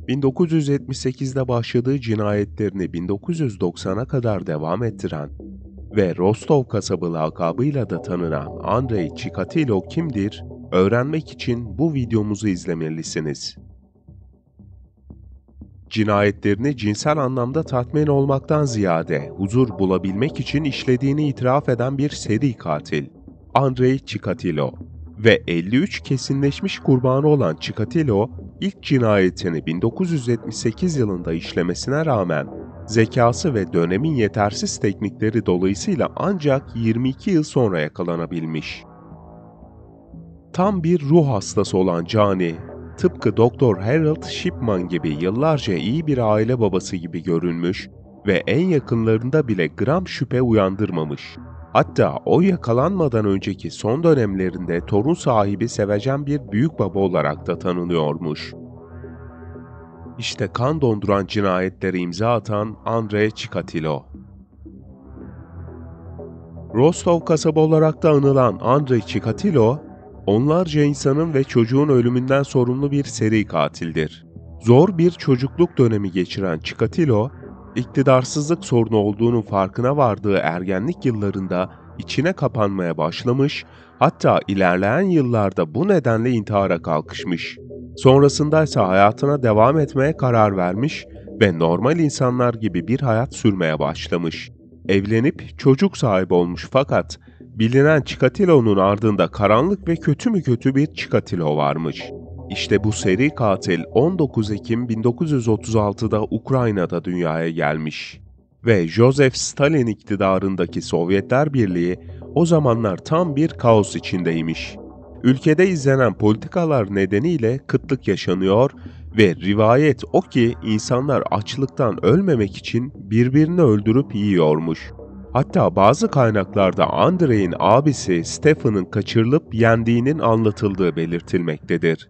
...1978'de başladığı cinayetlerini 1990'a kadar devam ettiren ve Rostov kasabı lakabıyla da tanınan Andrei Chikatilo kimdir? Öğrenmek için bu videomuzu izlemelisiniz. Cinayetlerini cinsel anlamda tatmin olmaktan ziyade huzur bulabilmek için işlediğini itiraf eden bir seri katil, Andrei Chikatilo. Ve 53 kesinleşmiş kurbanı olan Chikatilo, ilk cinayetini 1978 yılında işlemesine rağmen zekası ve dönemin yetersiz teknikleri dolayısıyla ancak 22 yıl sonra yakalanabilmiş. Tam bir ruh hastası olan Johnny, tıpkı Dr. Harold Shipman gibi yıllarca iyi bir aile babası gibi görünmüş ve en yakınlarında bile gram şüphe uyandırmamış. Hatta o yakalanmadan önceki son dönemlerinde torun sahibi sevecen bir büyük baba olarak da tanınıyormuş. İşte kan donduran cinayetlere imza atan Andrei Chikatilo. Rostov kasabı olarak da anılan Andrei Chikatilo, onlarca insanın ve çocuğun ölümünden sorumlu bir seri katildir. Zor bir çocukluk dönemi geçiren Chikatilo, iktidarsızlık sorunu olduğunun farkına vardığı ergenlik yıllarında içine kapanmaya başlamış, hatta ilerleyen yıllarda bu nedenle intihara kalkışmış. Sonrasında ise hayatına devam etmeye karar vermiş ve normal insanlar gibi bir hayat sürmeye başlamış. Evlenip çocuk sahibi olmuş fakat bilinen Chikatilo'nun ardında karanlık ve kötü mü kötü bir Chikatilo varmış. İşte bu seri katil 19 Ekim 1936'da Ukrayna'da dünyaya gelmiş. Ve Joseph Stalin iktidarındaki Sovyetler Birliği o zamanlar tam bir kaos içindeymiş. Ülkede izlenen politikalar nedeniyle kıtlık yaşanıyor ve rivayet o ki insanlar açlıktan ölmemek için birbirini öldürüp yiyormuş. Hatta bazı kaynaklarda Andrei'nin abisi Stefan'ın kaçırılıp yendiğinin anlatıldığı belirtilmektedir.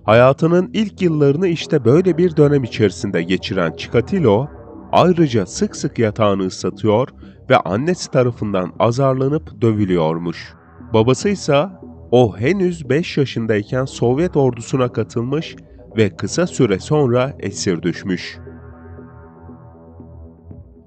Hayatının ilk yıllarını işte böyle bir dönem içerisinde geçiren Chikatilo, ayrıca sık sık yatağını ıslatıyor ve annesi tarafından azarlanıp dövülüyormuş. Babası ise o henüz 5 yaşındayken Sovyet ordusuna katılmış ve kısa süre sonra esir düşmüş.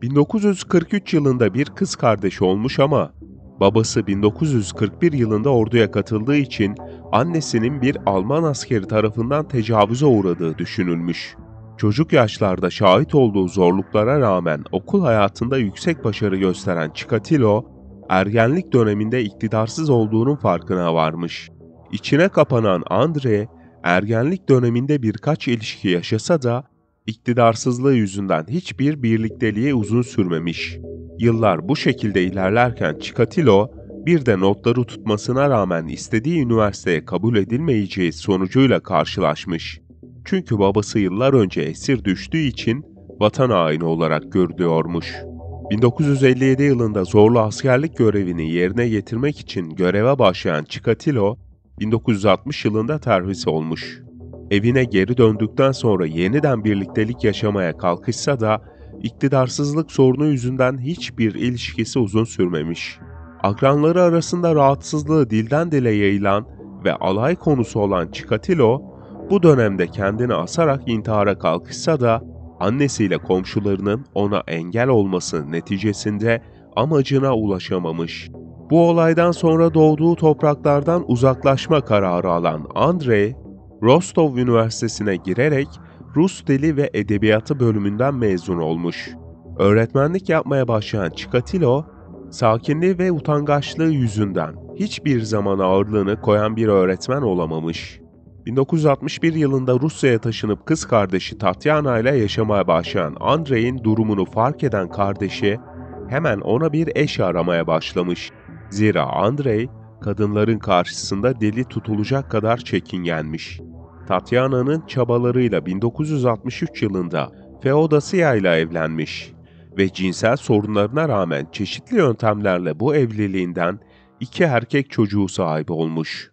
1943 yılında bir kız kardeşi olmuş ama babası 1941 yılında orduya katıldığı için annesinin bir Alman askeri tarafından tecavüze uğradığı düşünülmüş. Çocuk yaşlarda şahit olduğu zorluklara rağmen okul hayatında yüksek başarı gösteren Chikatilo, ergenlik döneminde iktidarsız olduğunun farkına varmış. İçine kapanan Andrei, ergenlik döneminde birkaç ilişki yaşasa da iktidarsızlığı yüzünden hiçbir birlikteliğe uzun sürmemiş. Yıllar bu şekilde ilerlerken Chikatilo, bir de notları tutmasına rağmen istediği üniversiteye kabul edilmeyeceği sonucuyla karşılaşmış. Çünkü babası yıllar önce esir düştüğü için vatan haini olarak görülüyormuş. 1957 yılında zorlu askerlik görevini yerine getirmek için göreve başlayan Chikatilo, 1960 yılında terhis olmuş. Evine geri döndükten sonra yeniden birliktelik yaşamaya kalkışsa da iktidarsızlık sorunu yüzünden hiçbir ilişkisi uzun sürmemiş. Akranları arasında rahatsızlığı dilden dile yayılan ve alay konusu olan Chikatilo, bu dönemde kendini asarak intihara kalkışsa da annesiyle komşularının ona engel olması neticesinde amacına ulaşamamış. Bu olaydan sonra doğduğu topraklardan uzaklaşma kararı alan Andrei, Rostov Üniversitesi'ne girerek Rus Dili ve Edebiyatı bölümünden mezun olmuş. Öğretmenlik yapmaya başlayan Chikatilo, sakinliği ve utangaçlığı yüzünden hiçbir zaman ağırlığını koyan bir öğretmen olamamış. 1961 yılında Rusya'ya taşınıp kız kardeşi Tatyana ile yaşamaya başlayan Andrei'nin durumunu fark eden kardeşi hemen ona bir eş aramaya başlamış. Zira Andrei, kadınların karşısında deli tutulacak kadar çekingenmiş. Tatyana'nın çabalarıyla 1963 yılında Feodosya ile evlenmiş ve cinsel sorunlarına rağmen çeşitli yöntemlerle bu evliliğinden 2 erkek çocuğu sahibi olmuş.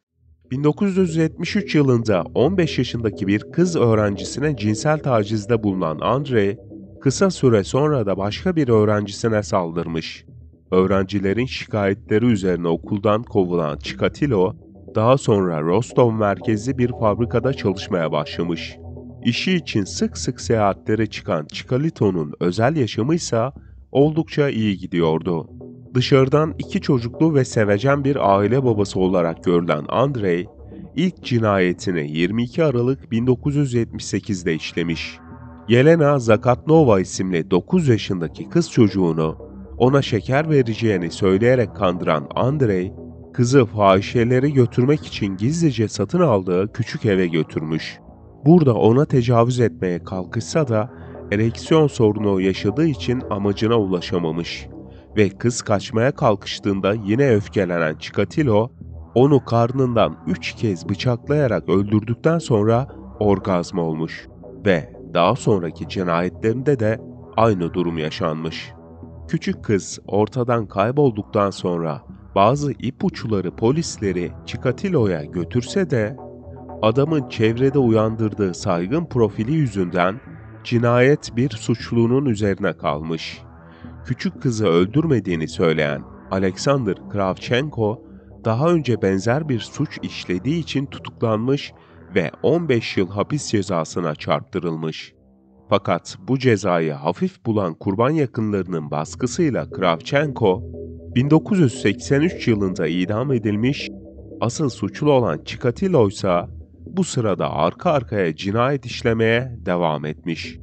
1973 yılında 15 yaşındaki bir kız öğrencisine cinsel tacizde bulunan Andrei, Kısa süre sonra da başka bir öğrencisine saldırmış. Öğrencilerin şikayetleri üzerine okuldan kovulan Chikatilo, daha sonra Rostov merkezli bir fabrikada çalışmaya başlamış. İşi için sık sık seyahatlere çıkan Chikatili'nin özel yaşamı ise oldukça iyi gidiyordu. Dışarıdan 2 çocuklu ve sevecen bir aile babası olarak görülen Andrei, ilk cinayetini 22 Aralık 1978'de işlemiş. Yelena Zakatnova isimli 9 yaşındaki kız çocuğunu ona şeker vereceğini söyleyerek kandıran Andrei, kızı fahişeleri götürmek için gizlice satın aldığı küçük eve götürmüş. Burada ona tecavüz etmeye kalkışsa da ereksiyon sorunu yaşadığı için amacına ulaşamamış ve kız kaçmaya kalkıştığında yine öfkelenen Chikatilo, onu karnından 3 kez bıçaklayarak öldürdükten sonra orgazm olmuş ve daha sonraki cinayetlerinde de aynı durum yaşanmış. Küçük kız ortadan kaybolduktan sonra bazı ipuçları polisleri Chikatilo'ya götürse de adamın çevrede uyandırdığı saygın profili yüzünden cinayet bir suçlunun üzerine kalmış. Küçük kızı öldürmediğini söyleyen Alexander Kravchenko, daha önce benzer bir suç işlediği için tutuklanmış ve 15 yıl hapis cezasına çarptırılmış. Fakat bu cezayı hafif bulan kurban yakınlarının baskısıyla Kravchenko, 1983 yılında idam edilmiş, asıl suçlu olan Chikatilo ise bu sırada arka arkaya cinayet işlemeye devam etmiş.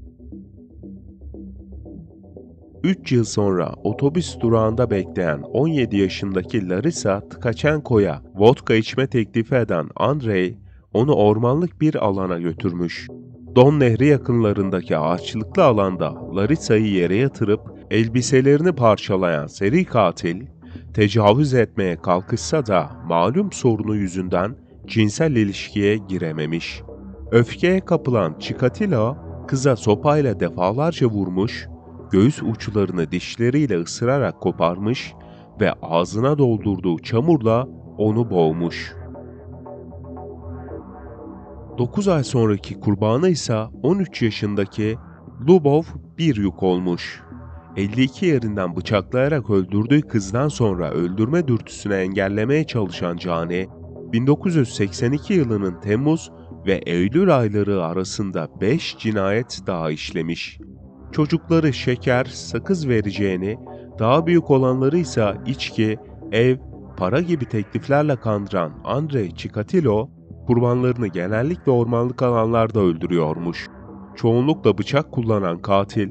3 yıl sonra otobüs durağında bekleyen 17 yaşındaki Larisa Tkachenko'ya vodka içme teklifi eden Andrei, onu ormanlık bir alana götürmüş. Don Nehri yakınlarındaki ağaçlıklı alanda Larisa'yı yere yatırıp elbiselerini parçalayan seri katil, tecavüz etmeye kalkışsa da malum sorunu yüzünden cinsel ilişkiye girememiş. Öfkeye kapılan Chikatilo, kıza sopayla defalarca vurmuş, göğüs uçlarını dişleriyle ısırarak koparmış ve ağzına doldurduğu çamurla onu boğmuş. 9 ay sonraki kurbanı ise 13 yaşındaki Lubov Biryuk olmuş. 52 yerinden bıçaklayarak öldürdüğü kızdan sonra öldürme dürtüsünü engellemeye çalışan Cani, 1982 yılının Temmuz ve Eylül ayları arasında 5 cinayet daha işlemiş. Çocukları şeker, sakız vereceğini, daha büyük olanları ise içki, ev, para gibi tekliflerle kandıran Andrei Chikatilo, kurbanlarını genellikle ormanlık alanlarda öldürüyormuş. Çoğunlukla bıçak kullanan katil,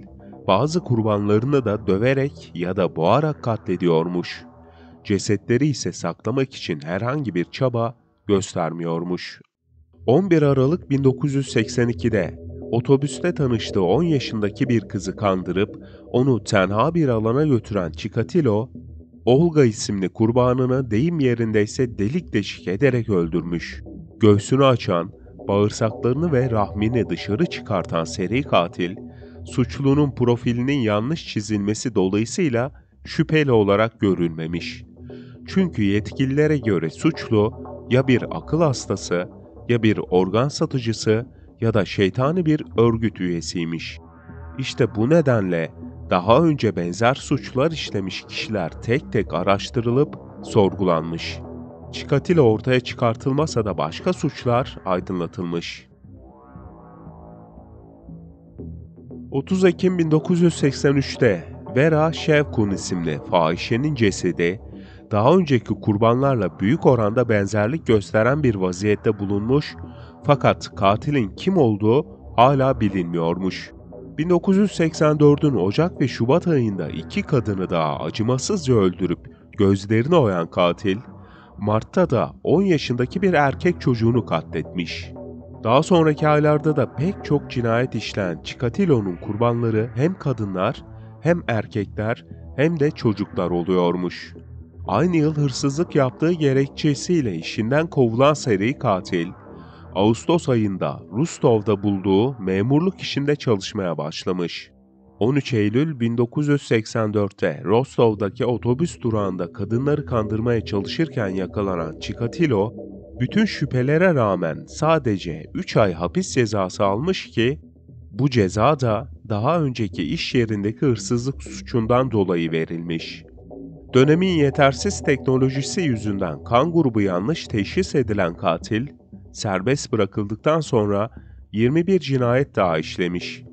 bazı kurbanlarını da döverek ya da boğarak katlediyormuş. Cesetleri ise saklamak için herhangi bir çaba göstermiyormuş. 11 Aralık 1982'de otobüste tanıştığı 10 yaşındaki bir kızı kandırıp onu tenha bir alana götüren Chikatilo, Olga isimli kurbanını deyim yerindeyse delik deşik ederek öldürmüş. Göğsünü açan, bağırsaklarını ve rahmini dışarı çıkartan seri katil, suçlunun profilinin yanlış çizilmesi dolayısıyla şüpheli olarak görülmemiş. Çünkü yetkililere göre suçlu ya bir akıl hastası, ya bir organ satıcısı ya da şeytani bir örgüt üyesiymiş. İşte bu nedenle daha önce benzer suçlar işlemiş kişiler tek tek araştırılıp sorgulanmış. Chikatilo ortaya çıkartılmasa da başka suçlar aydınlatılmış. 30 Ekim 1983'te Vera Shevkun isimli fahişenin cesedi, daha önceki kurbanlarla büyük oranda benzerlik gösteren bir vaziyette bulunmuş fakat katilin kim olduğu hala bilinmiyormuş. 1984'ün Ocak ve Şubat ayında 2 kadını daha acımasızca öldürüp gözlerini oyan katil, Mart'ta da 10 yaşındaki bir erkek çocuğunu katletmiş. Daha sonraki aylarda da pek çok cinayet işleyen Chikatilo'nun kurbanları hem kadınlar, hem erkekler, hem de çocuklar oluyormuş. Aynı yıl hırsızlık yaptığı gerekçesiyle işinden kovulan seri katil, Ağustos ayında Rostov'da bulduğu memurluk işinde çalışmaya başlamış. 13 Eylül 1984'te Rostov'daki otobüs durağında kadınları kandırmaya çalışırken yakalanan Chikatilo, bütün şüphelere rağmen sadece 3 ay hapis cezası almış ki, bu ceza da daha önceki iş yerindeki hırsızlık suçundan dolayı verilmiş. Dönemin yetersiz teknolojisi yüzünden kan grubu yanlış teşhis edilen katil, serbest bırakıldıktan sonra 21 cinayet daha işlemiş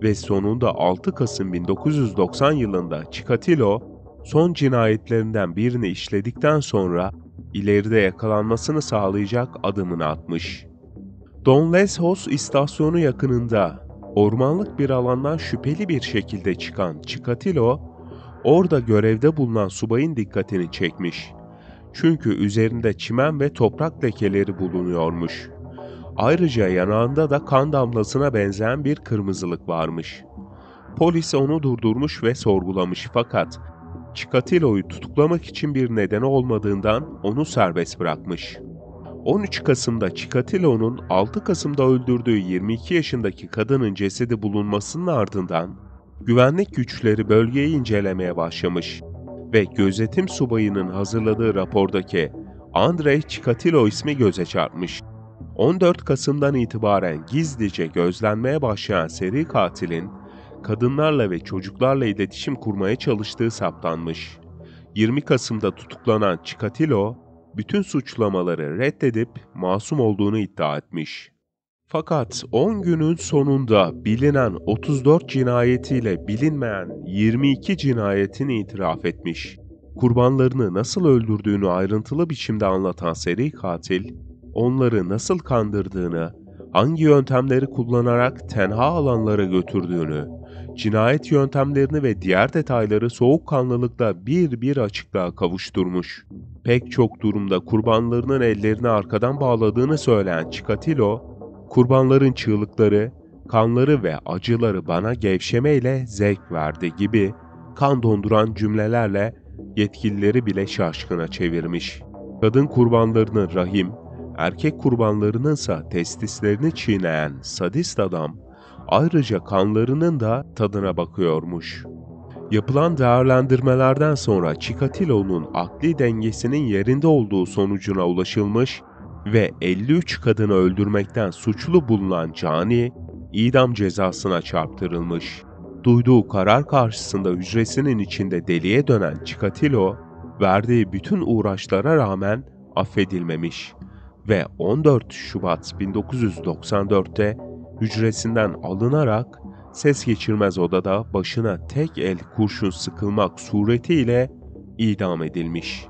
ve sonunda 6 Kasım 1990 yılında Chikatilo, son cinayetlerinden birini işledikten sonra ileride yakalanmasını sağlayacak adımını atmış. Don Leshos istasyonu yakınında ormanlık bir alandan şüpheli bir şekilde çıkan Chikatilo, orada görevde bulunan subayın dikkatini çekmiş. Çünkü üzerinde çimen ve toprak lekeleri bulunuyormuş. Ayrıca yanağında da kan damlasına benzeyen bir kırmızılık varmış. Polis onu durdurmuş ve sorgulamış fakat Chikatilo'yu tutuklamak için bir nedeni olmadığından onu serbest bırakmış. 13 Kasım'da Chikatilo'nun 6 Kasım'da öldürdüğü 22 yaşındaki kadının cesedi bulunmasının ardından güvenlik güçleri bölgeyi incelemeye başlamış ve gözetim subayının hazırladığı rapordaki Andrei Chikatilo ismi göze çarpmış. 14 Kasım'dan itibaren gizlice gözlenmeye başlayan seri katilin kadınlarla ve çocuklarla iletişim kurmaya çalıştığı saptanmış. 20 Kasım'da tutuklanan Chikatilo, bütün suçlamaları reddedip masum olduğunu iddia etmiş. Fakat 10 günün sonunda bilinen 34 cinayetiyle bilinmeyen 22 cinayetini itiraf etmiş. Kurbanlarını nasıl öldürdüğünü ayrıntılı biçimde anlatan seri katil, onları nasıl kandırdığını, hangi yöntemleri kullanarak tenha alanlara götürdüğünü, cinayet yöntemlerini ve diğer detayları soğukkanlılıkla bir bir açıklığa kavuşturmuş. Pek çok durumda kurbanlarının ellerini arkadan bağladığını söyleyen Chikatilo, kurbanların çığlıkları, kanları ve acıları bana gevşemeyle zevk verdi gibi kan donduran cümlelerle yetkilileri bile şaşkına çevirmiş. Kadın kurbanlarının rahim, erkek kurbanlarınınsa testislerini çiğneyen sadist adam, ayrıca kanlarının da tadına bakıyormuş. Yapılan değerlendirmelerden sonra Chikatilo'nun akli dengesinin yerinde olduğu sonucuna ulaşılmış ve 53 kadını öldürmekten suçlu bulunan cani, idam cezasına çarptırılmış. Duyduğu karar karşısında hücresinin içinde deliye dönen Chikatilo, verdiği bütün uğraşlara rağmen affedilmemiş ve 14 Şubat 1994'te hücresinden alınarak ses geçirmez odada başına tek el kurşun sıkılmak suretiyle idam edilmiş.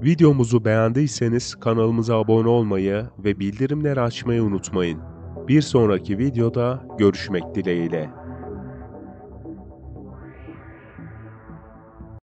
Videomuzu beğendiyseniz kanalımıza abone olmayı ve bildirimleri açmayı unutmayın. Bir sonraki videoda görüşmek dileğiyle.